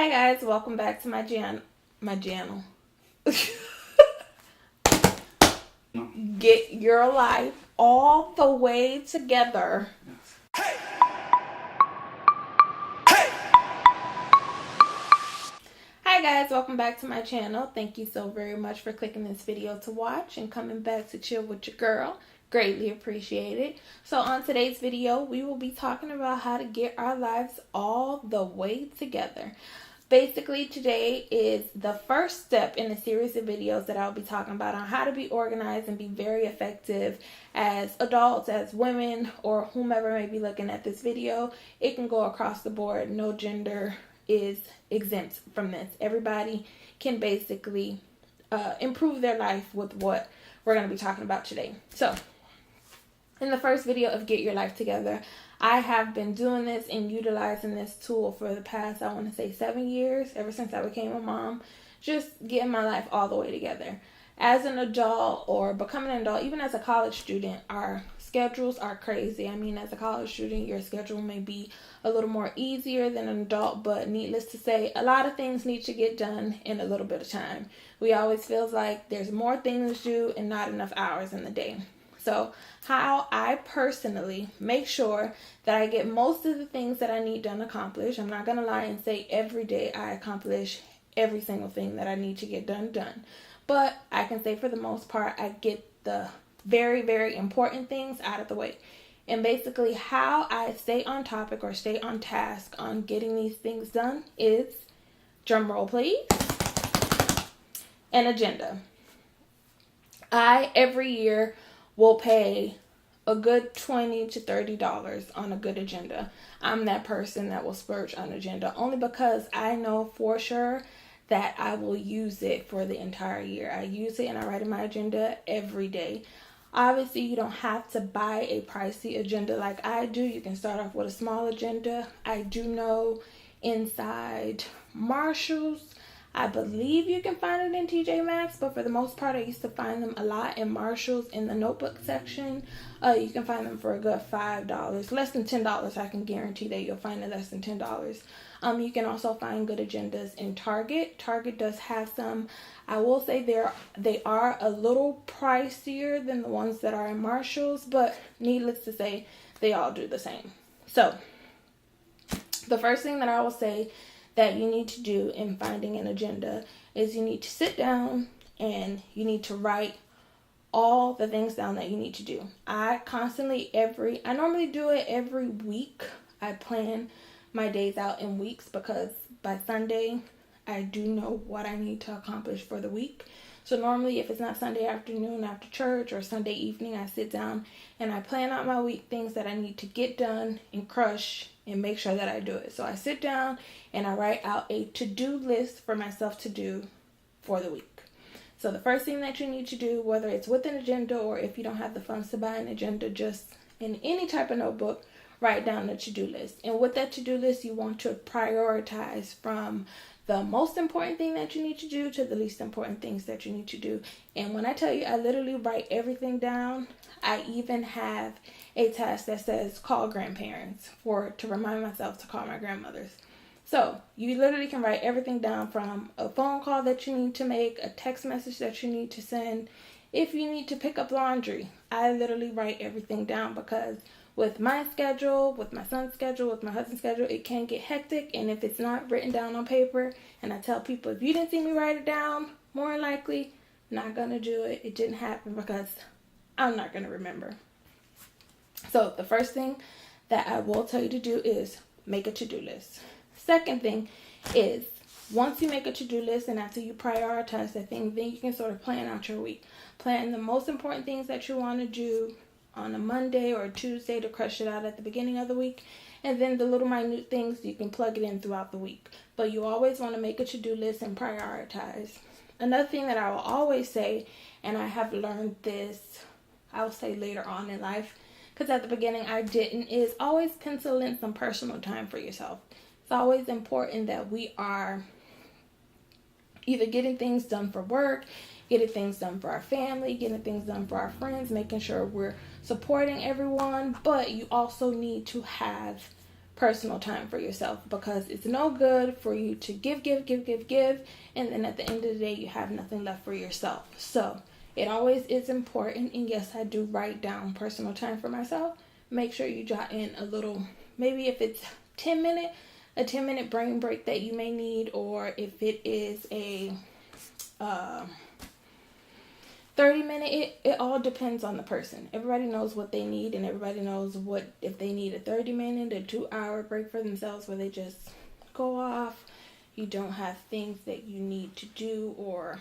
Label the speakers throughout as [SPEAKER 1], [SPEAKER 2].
[SPEAKER 1] Hi guys, welcome back to my channel. Get your life all the way together. Hey! Hey! Hi guys, welcome back to my channel. Thank you so very much for clicking this video to watch and coming back to chill with your girl. Greatly appreciate it. So on today's video, we will be talking about how to get our lives all the way together. Basically, today is the first step in a series of videos that I'll be talking about on how to be organized and be very effective as adults, as women, or whomever may be looking at this video. It can go across the board. No gender is exempt from this. Everybody can basically improve their life with what we're going to be talking about today. So, in the first video of Get Your Life Together, I have been doing this and utilizing this tool for the past, I want to say 7 years, ever since I became a mom, just getting my life all the way together. As an adult or becoming an adult, even as a college student, our schedules are crazy. I mean, as a college student, your schedule may be a little more easier than an adult, but needless to say, a lot of things need to get done in a little bit of time. We always feel like there's more things to do and not enough hours in the day. So how I personally make sure that I get most of the things that I need done accomplished. I'm not going to lie and say every day I accomplish every single thing that I need to get done. But I can say for the most part, I get the very, very important things out of the way. And basically how I stay on topic or stay on task on getting these things done is, drum roll please, an agenda. I, every year, will pay a good $20 to $30 on a good agenda. I'm that person that will splurge on agenda only because I know for sure that I will use it for the entire year. I use it and I write in my agenda every day. Obviously, you don't have to buy a pricey agenda like I do. You can start off with a small agenda. I do know inside Marshalls, I believe you can find it in TJ Maxx, but for the most part, I used to find them a lot in Marshalls in the notebook section. You can find them for a good $5, less than $10. I can guarantee that you'll find it less than $10. You can also find good agendas in Target. Target does have some. I will say they are a little pricier than the ones that are in Marshalls, but needless to say, they all do the same. So, the first thing that I will say that you need to do in finding an agenda is you need to sit down and you need to write all the things down that you need to do. I normally do it every week. I plan my days out in weeks because by Sunday, I do know what I need to accomplish for the week. So normally if it's not Sunday afternoon after church or Sunday evening, I sit down and I plan out my week, things that I need to get done and crush and make sure that I do it. So I sit down and I write out a to-do list for myself to do for the week. So the first thing that you need to do, whether it's with an agenda or if you don't have the funds to buy an agenda, just in any type of notebook, write down the to-do list. And with that to-do list, you want to prioritize from the most important thing that you need to do to the least important things that you need to do. And when I tell you, I literally write everything down. I even have a task that says call grandparents to remind myself to call my grandmothers. So you literally can write everything down from a phone call that you need to make, a text message that you need to send. If you need to pick up laundry, I literally write everything down because with my schedule, with my son's schedule, with my husband's schedule, it can get hectic. And if it's not written down on paper, and I tell people, if you didn't see me write it down, more likely, not going to do it. It didn't happen because I'm not going to remember. So the first thing that I will tell you to do is make a to-do list. Second thing is, once you make a to-do list and after you prioritize that thing, then you can sort of plan out your week. Plan the most important things that you want to do on a Monday or a Tuesday to crush it out at the beginning of the week. And then the little minute things, you can plug it in throughout the week. But you always want to make a to-do list and prioritize. Another thing that I will always say, and I have learned this, I will say later on in life, because at the beginning I didn't, is always pencil in some personal time for yourself. It's always important that we are either getting things done for work, getting things done for our family, getting things done for our friends, making sure we're supporting everyone, but you also need to have personal time for yourself, because it's no good for you to give, and then at the end of the day you have nothing left for yourself. So it always is important, and yes, I do write down personal time for myself. Make sure you jot in a little, maybe if it's a 10-minute brain break that you may need, or if it is a 30-minute, it all depends on the person. Everybody knows what they need, and everybody knows what, if they need a 30-minute, a 2-hour break for themselves where they just go off. You don't have things that you need to do or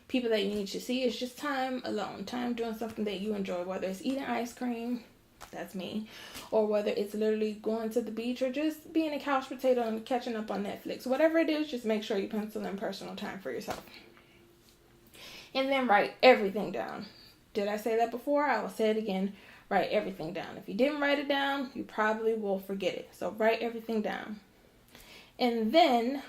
[SPEAKER 1] people that you need to see. It's just time alone, time doing something that you enjoy, whether it's eating ice cream, that's me, or whether it's literally going to the beach or just being a couch potato and catching up on Netflix. Whatever it is, just make sure you pencil in personal time for yourself. And then write everything down. Did I say that before? I will say it again. Write everything down. If you didn't write it down, you probably will forget it. So write everything down. And then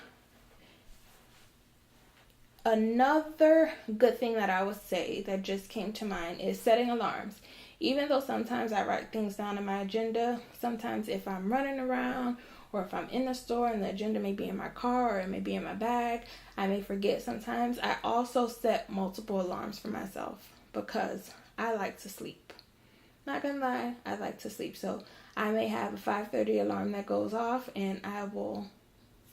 [SPEAKER 1] another good thing that I would say that just came to mind is setting alarms. Even though sometimes I write things down in my agenda, sometimes if I'm running around or if I'm in the store and the agenda may be in my car or it may be in my bag, I may forget sometimes. I also set multiple alarms for myself because I like to sleep. Not gonna lie, I like to sleep. So I may have a 5:30 alarm that goes off, and I will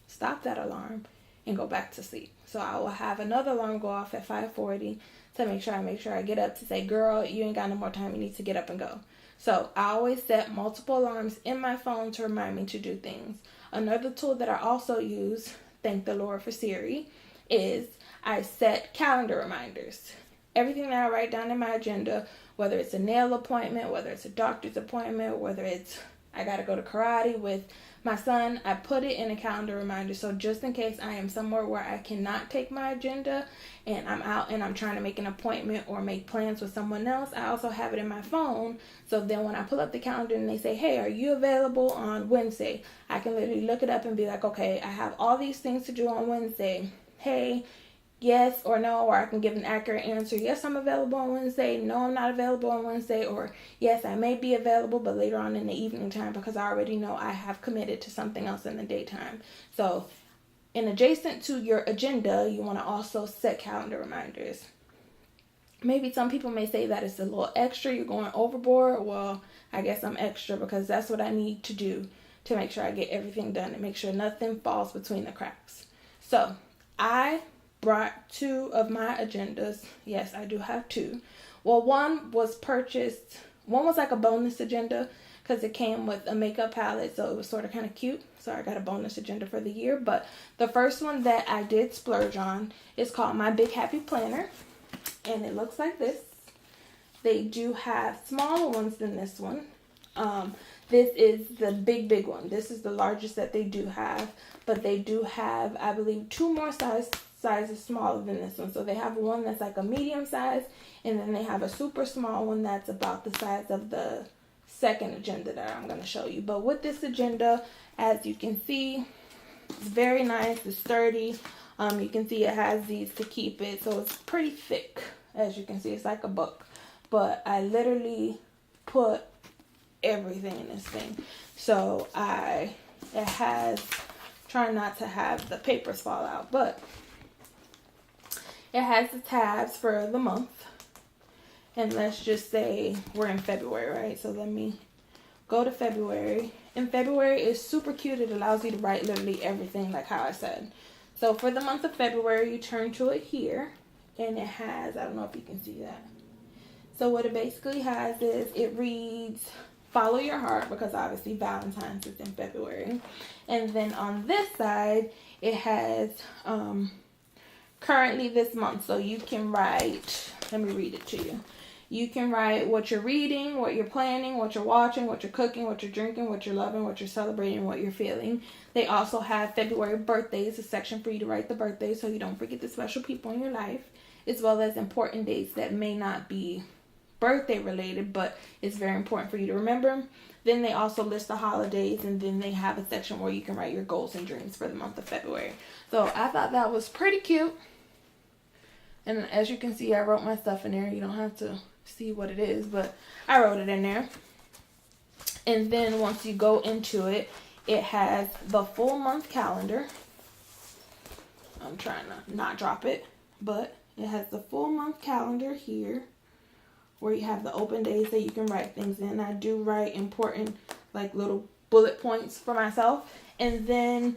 [SPEAKER 1] stop that alarm and go back to sleep. So I will have another alarm go off at 5:40 to make sure I get up to say, girl, you ain't got no more time. You need to get up and go. So I always set multiple alarms in my phone to remind me to do things. Another tool that I also use, thank the Lord for Siri, is I set calendar reminders. Everything that I write down in my agenda, whether it's a nail appointment, whether it's a doctor's appointment, whether it's I got to go to karate with my son, I put it in a calendar reminder. So just in case I am somewhere where I cannot take my agenda and I'm out and I'm trying to make an appointment or make plans with someone else, I also have it in my phone. So then when I pull up the calendar and they say, hey, are you available on Wednesday? I can literally look it up and be like, okay, I have all these things to do on Wednesday. Hey, yes or no, or I can give an accurate answer. Yes, I'm available on Wednesday. No, I'm not available on Wednesday. Or yes, I may be available, but later on in the evening time, because I already know I have committed to something else in the daytime. So in adjacent to your agenda, you want to also set calendar reminders. Maybe some people may say that it's a little extra, you're going overboard. Well, I guess I'm extra because that's what I need to do to make sure I get everything done and make sure nothing falls between the cracks. So I brought 2 of my agendas. Yes, I do have 2. Well, one was like a bonus agenda because it came with a makeup palette, so it was sort of kind of cute. So I got a bonus agenda for the year. But the first one that I did splurge on is called My Big Happy Planner, and it looks like this. They do have smaller ones than this one. This is the big one. This is the largest that they do have, but they do have, I believe, 2 more sizes smaller than this one. So they have one that's like a medium size, and then they have a super small one that's about the size of the second agenda that I'm going to show you. But with this agenda, as you can see, it's very nice. It's sturdy. You can see it has these to keep it, so it's pretty thick. As you can see, it's like a book. But I literally put everything in this thing. So it has, trying not to have the papers fall out, but it has the tabs for the month. And let's just say we're in February, right? So let me go to February. And February is super cute. It allows you to write literally everything like how I said. So for the month of February, you turn to it here. And it has, I don't know if you can see that. So what it basically has is it reads, follow your heart, because obviously Valentine's is in February. And then on this side, it has currently this month. So you can write, let me read it to you. You can write what you're reading, what you're planning, what you're watching, what you're cooking, what you're drinking, what you're loving, what you're celebrating, what you're feeling. They also have February birthdays, a section for you to write the birthdays so you don't forget the special people in your life, as well as important dates that may not be birthday related, but it's very important for you to remember. Then they also list the holidays, and then they have a section where you can write your goals and dreams for the month of February. So I thought that was pretty cute. And as you can see, I wrote my stuff in there. You don't have to see what it is, but I wrote it in there. And then once you go into it, it has the full month calendar. I'm trying to not drop it, but it has the full month calendar here where you have the open days that you can write things in. I do write important, like, little bullet points for myself. And then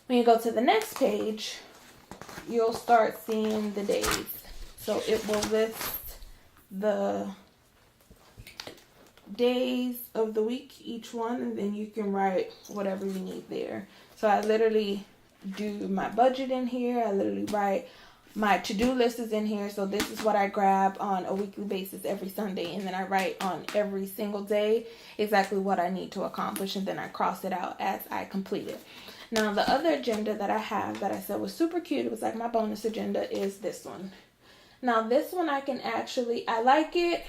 [SPEAKER 1] when you go to the next page, you'll start seeing the days. So it will list the days of the week, each one, and then you can write whatever you need there. So I literally do my budget in here. I literally write my to-do list is in here. So this is what I grab on a weekly basis every Sunday, and then I write on every single day exactly what I need to accomplish, and then I cross it out as I complete it. Now the other agenda that I have that I said was super cute, it was like my bonus agenda, is this one. Now this one I like it,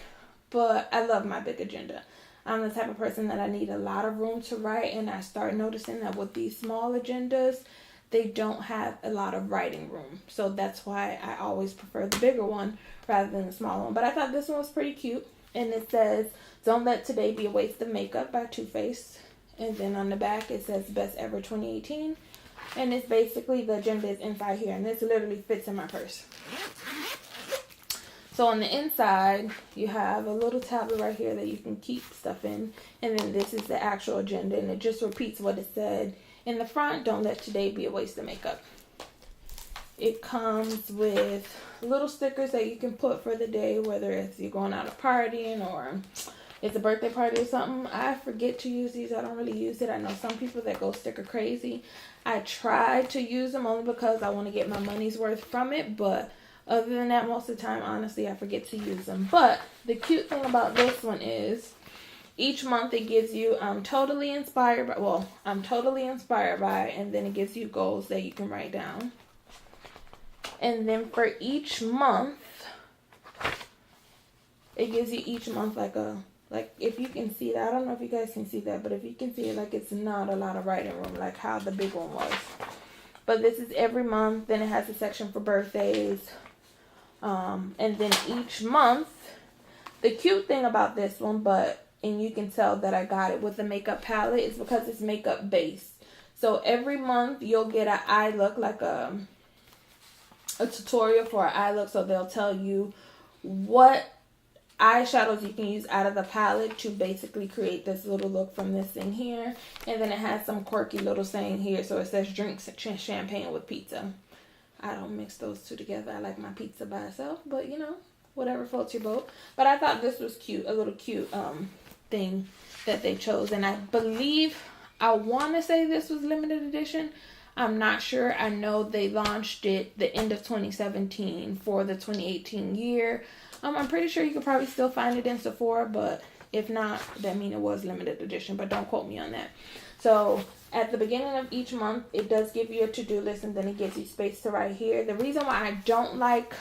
[SPEAKER 1] but I love my big agenda. I'm the type of person that I need a lot of room to write, and I start noticing that with these small agendas, they don't have a lot of writing room. So that's why I always prefer the bigger one rather than the small one. But I thought this one was pretty cute. And it says, "Don't let today be a waste of makeup" by Too Faced. And then on the back it says "Best Ever 2018." And it's basically, the agenda is inside here. And this literally fits in my purse. So on the inside, you have a little tablet right here that you can keep stuff in. And then this is the actual agenda. And it just repeats what it said in the front: "Don't let today be a waste of makeup." It comes with little stickers that you can put for the day, whether it's you're going out partying or it's a birthday party or something. I forget to use these. I don't really use it. I know some people that go sticker crazy. I try to use them only because I want to get my money's worth from it. But other than that, most of the time, honestly, I forget to use them. But the cute thing about this one is each month it gives you I'm totally inspired by, and then it gives you goals that you can write down. And then for each month, it gives you each month like if you can see that, I don't know if you guys can see that, but if you can see it, like, it's not a lot of writing room like how the big one was. But this is every month. Then it has a section for birthdays. And then each month, the cute thing about this one, and you can tell that I got it with the makeup palette, is because it's makeup based. So every month you'll get an eye look, like a tutorial for an eye look. So they'll tell you what eyeshadows you can use out of the palette to basically create this little look from this thing here. And then it has some quirky little saying here. So it says "Drink champagne with pizza." I don't mix those two together. I like my pizza by itself, but you know, whatever floats your boat. But I thought this was cute, a little cute thing that they chose. And I believe, I want to say this was limited edition. I'm not sure. I know they launched it the end of 2017 for the 2018 year. I'm pretty sure you could probably still find it in Sephora, but if not, that means it was limited edition, but don't quote me on that. So at the beginning of each month, it does give you a to-do list, and then it gives you space to write here. The reason why I don't like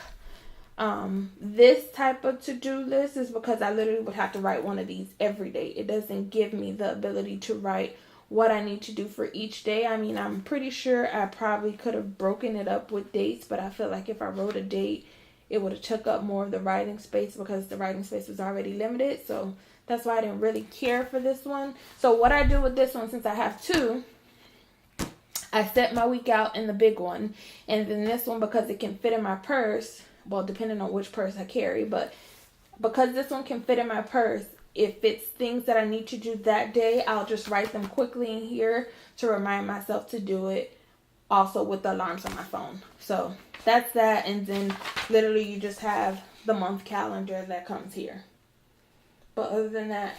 [SPEAKER 1] this type of to-do list is because I literally would have to write one of these every day. It doesn't give me the ability to write what I need to do for each day. I mean, I'm pretty sure I probably could have broken it up with dates, but I feel like if I wrote a date, it would have took up more of the writing space because the writing space was already limited. So that's why I didn't really care for this one. So what I do with this one, since I have two, I set my week out in the big one. And then this one, because it can fit in my purse, well, depending on which purse I carry, but because this one can fit in my purse, if it's things that I need to do that day, I'll just write them quickly in here to remind myself to do it, also with the alarms on my phone. So that's that. And then literally you just have the month calendar that comes here. But other than that,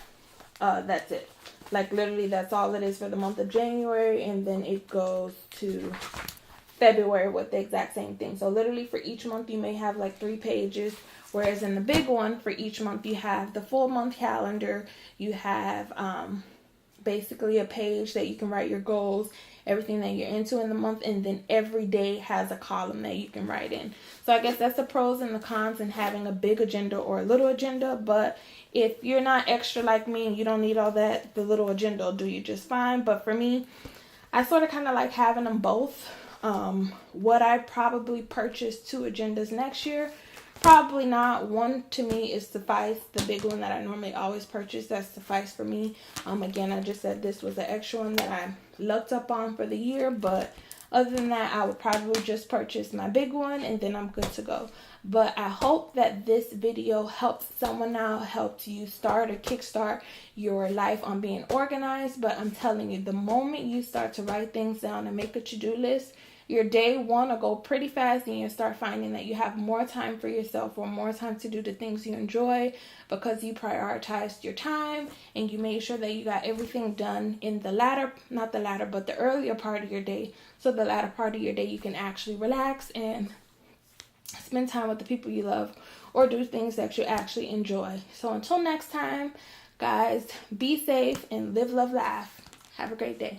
[SPEAKER 1] that's it. Like, literally that's all it is for the month of January, and then it goes to February with the exact same thing. So literally for each month you may have like 3 pages, whereas in the big one for each month you have the full month calendar. You have basically a page that you can write your goals, everything that you're into in the month, and then every day has a column that you can write in. So I guess that's the pros and the cons in having a big agenda or a little agenda. But if you're not extra like me and you don't need all that, the little agenda will do you just fine. But for me, I sort of kind of like having them both. Would I probably purchase 2 agendas next year? Probably not. One to me is suffice. The big one that I normally always purchase, that's suffice for me. Again, I just said this was an extra one that I looked up on for the year, but other than that, I would probably just purchase my big one and then I'm good to go. But I hope that this video helps someone out, helps you start or kickstart your life on being organized. But I'm telling you, the moment you start to write things down and make a to-do list, your day one will go pretty fast and you'll start finding that you have more time for yourself or more time to do the things you enjoy because you prioritized your time and you made sure that you got everything done in the but the earlier part of your day. So the latter part of your day, you can actually relax and spend time with the people you love or do things that you actually enjoy. So until next time, guys, be safe and live, love, laugh. Have a great day.